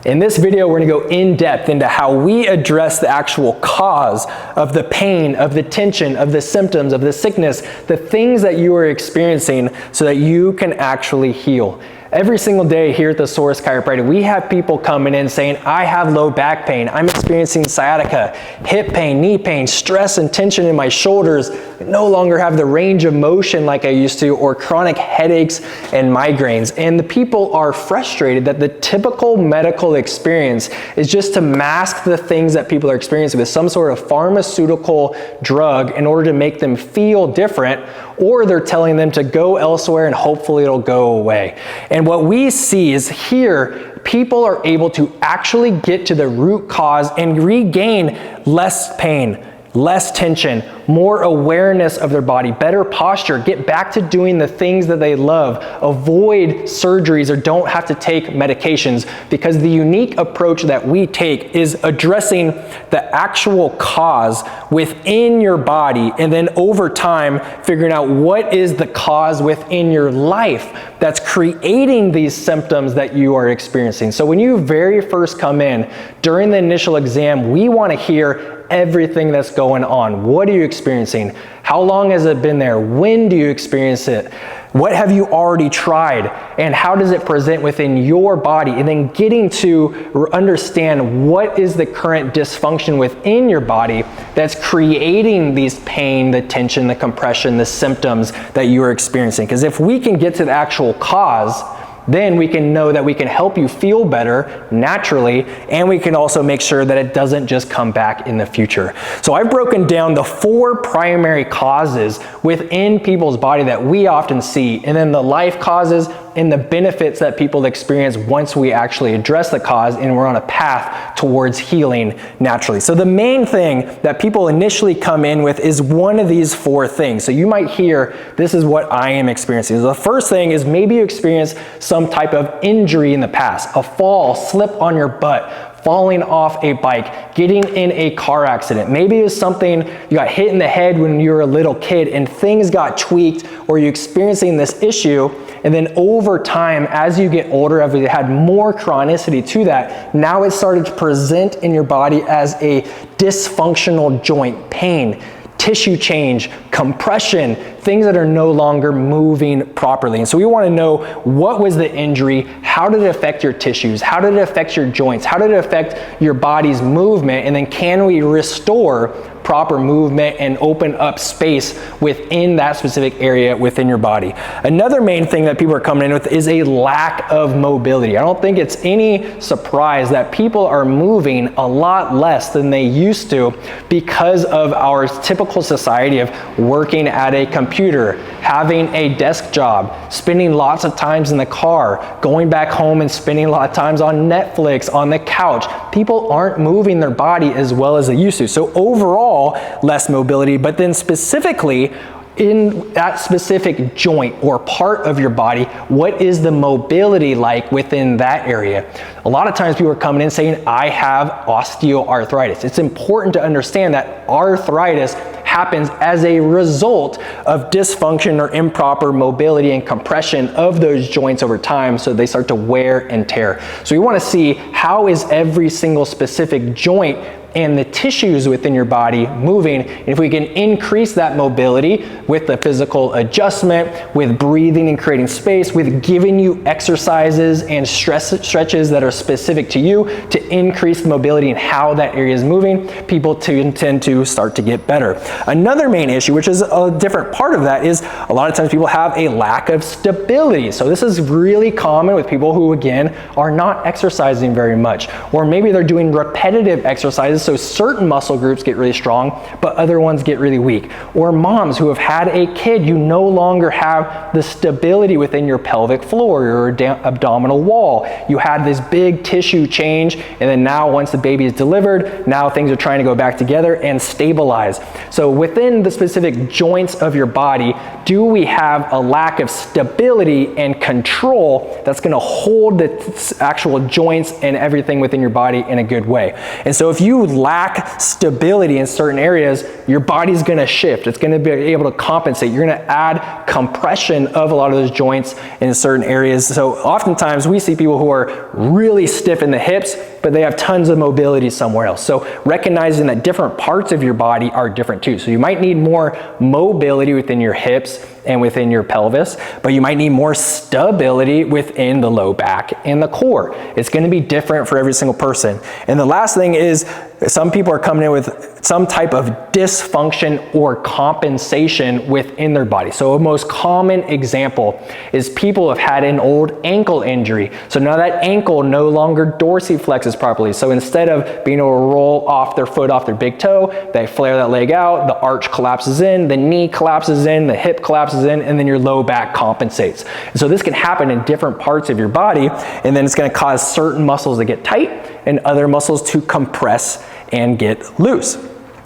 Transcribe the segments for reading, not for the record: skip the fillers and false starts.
In this video, we're gonna go in depth into how we address the actual cause of the pain, of the tension, of the symptoms, of the sickness, the things that you are experiencing so that you can actually heal. Every single day here at the Source Chiropractic, we have people coming in saying, I have low back pain, I'm experiencing sciatica, hip pain, knee pain, stress and tension in my shoulders, I no longer have the range of motion like I used to, or chronic headaches and migraines. And the people are frustrated that the typical medical experience is just to mask the things that people are experiencing with some sort of pharmaceutical drug in order to make them feel different, or they're telling them to go elsewhere and hopefully it'll go away. And what we see is here, people are able to actually get to the root cause and regain less pain, less tension, more awareness of their body, better posture, get back to doing the things that they love, avoid surgeries or don't have to take medications, because the unique approach that we take is addressing the actual cause within your body, and then over time figuring out what is the cause within your life that's creating these symptoms that you are experiencing. So when you very first come in, during the initial exam, we want to hear everything that's going on. What are you experiencing? How long has it been there? When do you experience it? What have you already tried? And how does it present within your body? And then getting to understand what is the current dysfunction within your body that's creating these pain, the tension, the compression, the symptoms that you are experiencing. Because if we can get to the actual cause, then we can know that we can help you feel better naturally, and we can also make sure that it doesn't just come back in the future. So I've broken down the 4 primary causes within people's body that we often see, and then the life causes and the benefits that people experience once we actually address the cause and we're on a path towards healing naturally. So the main thing that people initially come in with is one of these 4 things. So you might hear, this is what I am experiencing. So the first thing is maybe you experience some type of injury in the past, a fall, slip on your butt, falling off a bike, getting in a car accident. Maybe it was something you got hit in the head when you were a little kid and things got tweaked, or you're experiencing this issue, and then over time, as you get older, as you had more chronicity to that, now it started to present in your body as a dysfunctional joint pain, tissue change, compression, things that are no longer moving properly. And so we want to know, what was the injury? How did it affect your tissues? How did it affect your joints? How did it affect your body's movement? And then can we restore proper movement and open up space within that specific area within your body? Another main thing that people are coming in with is a lack of mobility. I don't think it's any surprise that people are moving a lot less than they used to because of our typical society of working at a computer, having a desk job, spending lots of times in the car, going back home and spending a lot of times on Netflix, on the couch. People aren't moving their body as well as they used to. So overall, less mobility, but then specifically in that specific joint or part of your body, what is the mobility like within that area? A lot of times people are coming in saying, I have osteoarthritis. It's important to understand that arthritis happens as a result of dysfunction or improper mobility and compression of those joints over time, so they start to wear and tear. So we want to see, how is every single specific joint and the tissues within your body moving, and if we can increase that mobility with the physical adjustment, with breathing and creating space, with giving you exercises and stretches that are specific to you to increase the mobility and how that area is moving, people tend to start to get better. Another main issue, which is a different part of that, is a lot of times people have a lack of stability. So this is really common with people who, again, are not exercising very much, or maybe they're doing repetitive exercises, so certain muscle groups get really strong, but other ones get really weak. Or moms who have had a kid, you no longer have the stability within your pelvic floor, your abdominal wall. You had this big tissue change, and then now once the baby is delivered, now things are trying to go back together and stabilize. So within the specific joints of your body, do we have a lack of stability and control that's going to hold the actual joints and everything within your body in a good way? And so if you lack stability in certain areas, your body's gonna shift. It's gonna be able to compensate. You're gonna add compression of a lot of those joints in certain areas. So oftentimes we see people who are really stiff in the hips, but they have tons of mobility somewhere else. So recognizing that different parts of your body are different too. So you might need more mobility within your hips and within your pelvis, but you might need more stability within the low back and the core. It's gonna be different for every single person. And the last thing is, some people are coming in with some type of dysfunction or compensation within their body. So a most common example is people have had an old ankle injury. So now that ankle no longer dorsiflexes properly. So instead of being able to roll off their foot off their big toe, they flare that leg out, the arch collapses in, the knee collapses in, the hip collapses in, and then your low back compensates. And so this can happen in different parts of your body, and then it's going to cause certain muscles to get tight and other muscles to compress and get loose.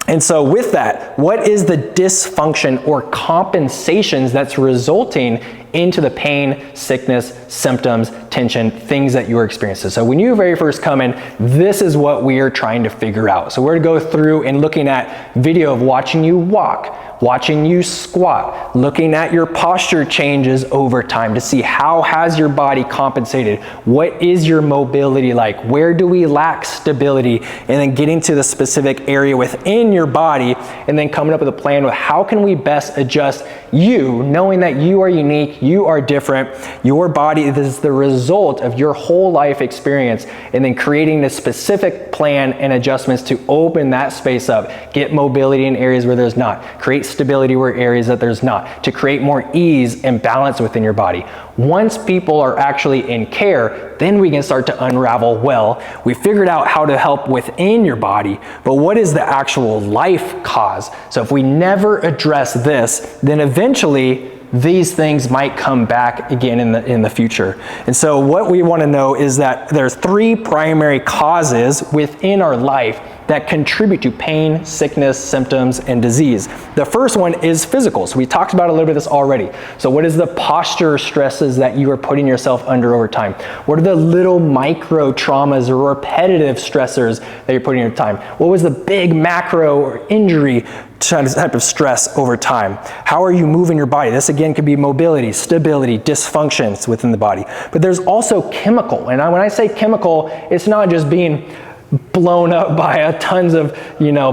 And so with that, what is the dysfunction or compensations that's resulting into the pain, sickness, symptoms, tension, things that you are experiencing? So when you very first come in, this is what we are trying to figure out. So we're gonna go through and looking at video of watching you walk, watching you squat, looking at your posture changes over time to see how has your body compensated, what is your mobility like, where do we lack stability, and then getting to the specific area within your body, and then coming up with a plan with how can we best adjust you, knowing that you are unique, you are different, your body is the result of your whole life experience, and then creating a specific plan and adjustments to open that space up, get mobility in areas where there's not, create stability where areas that there's not, to create more ease and balance within your body. Once people are actually in care, then we can start to unravel, well, we figured out how to help within your body, but what is the actual life cause? So if we never address this, then eventually these things might come back again in the future. And so what we want to know is that there's 3 primary causes within our life that contribute to pain, sickness, symptoms, and disease. The first one is physical. So we talked about a little bit of this already. So what is the posture stresses that you are putting yourself under over time? What are the little micro traumas or repetitive stressors that you're putting in your time? What was the big macro or injury type of stress over time? How are you moving your body? This again could be mobility, stability, dysfunctions within the body. But there's also chemical. And when I say chemical, it's not just being blown up by tons of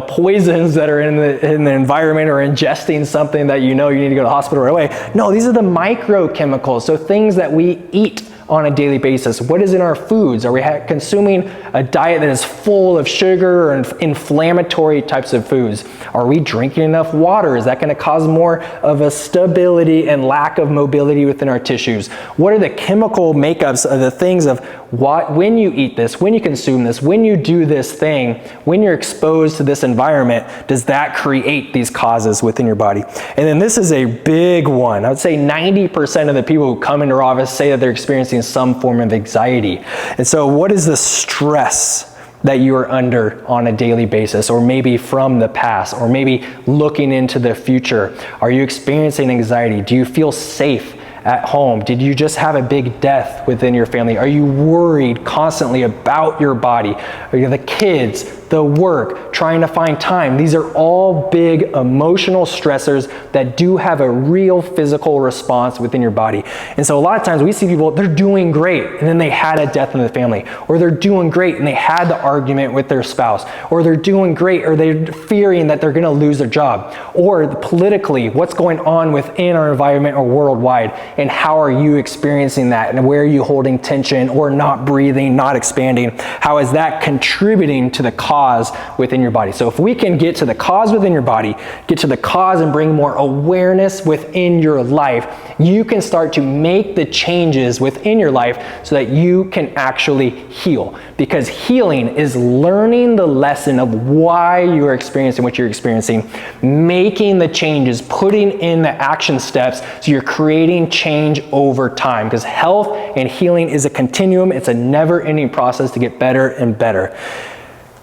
poisons that are in the environment, or ingesting something that you need to go to the hospital right away. No, these are the microchemicals. So things that we eat on a daily basis. What is in our foods? Are we consuming a diet that is full of sugar or inflammatory types of foods? Are we drinking enough water? Is that going to cause more of a stability and lack of mobility within our tissues? What are the chemical makeups of the things of when you eat this, when you consume this, when you do this thing, when you're exposed to this environment, does that create these causes within your body? And then this is a big one. I would say 90% of the people who come into our office say that they're experiencing some form of anxiety. And so what is the stress that you are under on a daily basis, or maybe from the past, or maybe looking into the future? Are you experiencing anxiety? Do you feel safe at home? Did you just have a big death within your family? Are you worried constantly about your body? Are you the kids, the work, trying to find time? These are all big emotional stressors that do have a real physical response within your body. And so a lot of times we see people, they're doing great, and then they had a death in the family, or they're doing great and they had the argument with their spouse, or they're doing great, or they're fearing that they're gonna lose their job, or politically, what's going on within our environment or worldwide, and how are you experiencing that, and where are you holding tension or not breathing, not expanding? How is that contributing to the cause within your body? So if we can get to the cause within your body, get to the cause and bring more awareness within your life, you can start to make the changes within your life so that you can actually heal. Because healing is learning the lesson of why you are experiencing what you're experiencing, making the changes, putting in the action steps, so you're creating change over time. Because health and healing is a continuum. It's a never-ending process to get better and better.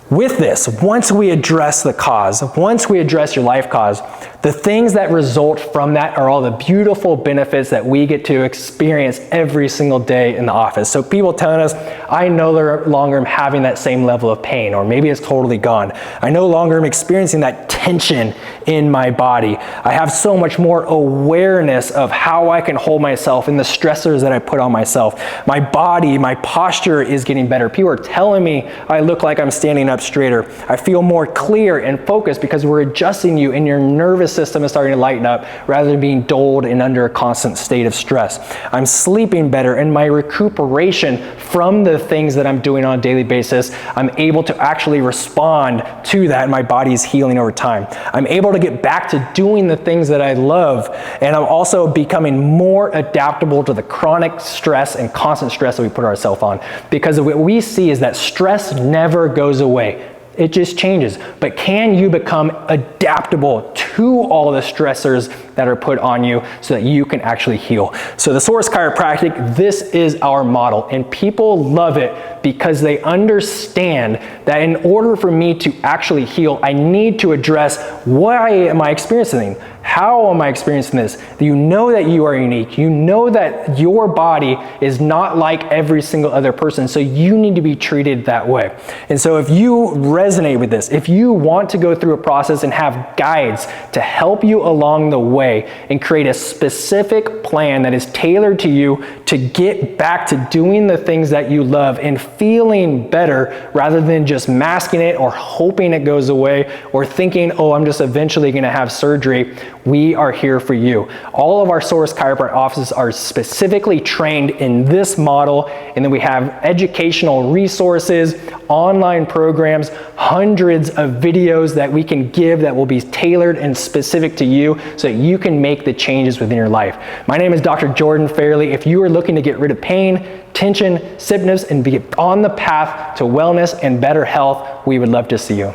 With this, once we address the cause, once we address your life cause, The things that result from that are all the beautiful benefits that we get to experience every single day in the office. So people telling us, I no longer am having that same level of pain, or maybe it's totally gone. I no longer am experiencing that tension in my body. I have so much more awareness of how I can hold myself and the stressors that I put on myself. My body, my posture is getting better. People are telling me I look like I'm standing up straighter. I feel more clear and focused because we're adjusting you, and your nervous system is starting to lighten up rather than being dulled and under a constant state of stress. I'm sleeping better, and my recuperation from the things that I'm doing on a daily basis, I'm able to actually respond to that, and my body's healing over time. I'm able to get back to doing the things that I love, and I'm also becoming more adaptable to the chronic stress and constant stress that we put ourselves on, because what we see is that stress never goes away. It just changes. But can you become adaptable to all the stressors that are put on you so that you can actually heal? So the Source Chiropractic, this is our model, and people love it because they understand that in order for me to actually heal, I need to address why am I experiencing? How am I experiencing this? You know that you are unique. You know that your body is not like every single other person, so you need to be treated that way. And so if you resonate with this, if you want to go through a process and have guides to help you along the way and create a specific plan that is tailored to you to get back to doing the things that you love and feeling better rather than just masking it or hoping it goes away or thinking, oh, I'm just eventually going to have surgery, we are here for you. All of our Source Chiropractic offices are specifically trained in this model, and then we have educational resources, online programs, hundreds of videos that we can give that will be tailored and specific to you so that you can make the changes within your life. My name is Dr. Jordan Fairley. If you are looking to get rid of pain, tension, stiffness, and be on the path to wellness and better health, we would love to see you.